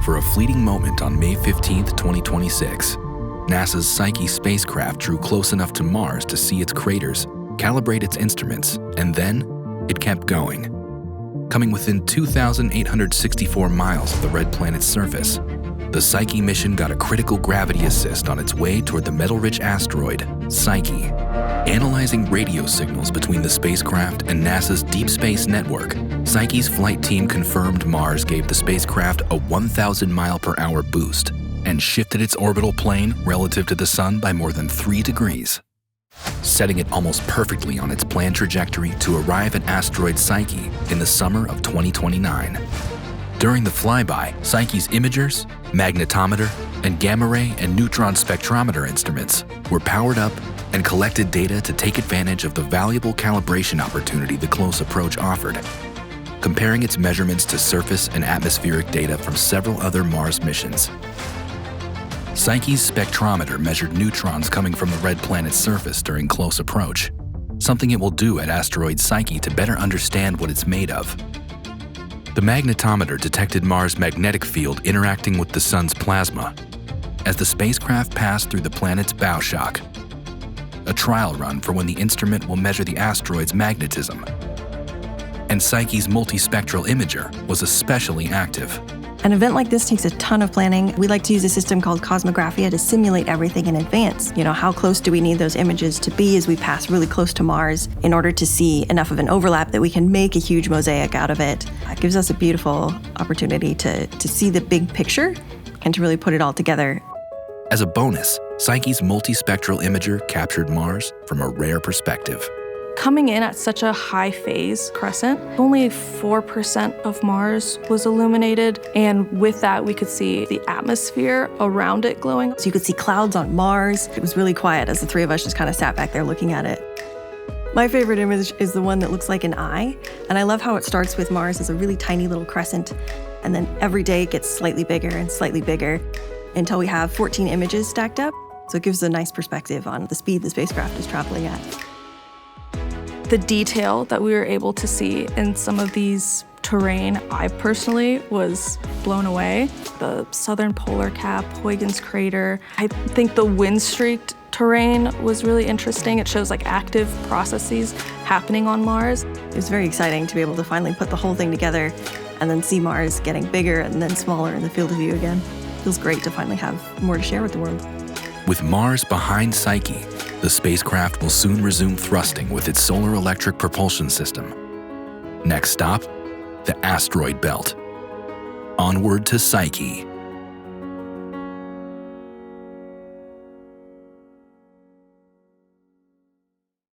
For a fleeting moment on May 15, 2026, NASA's Psyche spacecraft drew close enough to Mars to see its craters, calibrate its instruments, and then it kept going. Coming within 2,864 miles of the red planet's surface, the Psyche mission got a critical gravity assist on its way toward the metal-rich asteroid, Psyche. Analyzing radio signals between the spacecraft and NASA's Deep Space Network, Psyche's flight team confirmed Mars gave the spacecraft a 1,000-mile-per-hour boost and shifted its orbital plane relative to the Sun by more than 3 degrees, setting it almost perfectly on its planned trajectory to arrive at asteroid Psyche in the summer of 2029. During the flyby, Psyche's imagers, magnetometer, and gamma-ray and neutron spectrometer instruments were powered up and collected data to take advantage of the valuable calibration opportunity the close approach offered, comparing its measurements to surface and atmospheric data from several other Mars missions. Psyche's spectrometer measured neutrons coming from the red planet's surface during close approach, something it will do at asteroid Psyche to better understand what it's made of. The magnetometer detected Mars' magnetic field interacting with the Sun's plasma as the spacecraft passed through the planet's bow shock, a trial run for when the instrument will measure the asteroid's magnetism. And Psyche's multispectral imager was especially active. An event like this takes a ton of planning. We like to use a system called cosmographia to simulate everything in advance. How close do we need those images to be as we pass really close to Mars in order to see enough of an overlap that we can make a huge mosaic out of it. It gives us a beautiful opportunity to see the big picture and to really put it all together. As a bonus, Psyche's multispectral imager captured Mars from a rare perspective. Coming in at such a high phase crescent, only 4% of Mars was illuminated, and with that we could see the atmosphere around it glowing. So you could see clouds on Mars. It was really quiet as the three of us just kind of sat back there looking at it. My favorite image is the one that looks like an eye, and I love how it starts with Mars as a really tiny little crescent, and then every day it gets slightly bigger and slightly bigger until we have 14 images stacked up. So it gives a nice perspective on the speed the spacecraft is traveling at. The detail that we were able to see in some of these terrain, I personally was blown away. The southern polar cap, Huygens crater. I think the wind-streaked terrain was really interesting. It shows active processes happening on Mars. It was very exciting to be able to finally put the whole thing together and then see Mars getting bigger and then smaller in the field of view again. It feels great to finally have more to share with the world. With Mars behind Psyche, the spacecraft will soon resume thrusting with its solar electric propulsion system. Next stop, the asteroid belt. Onward to Psyche.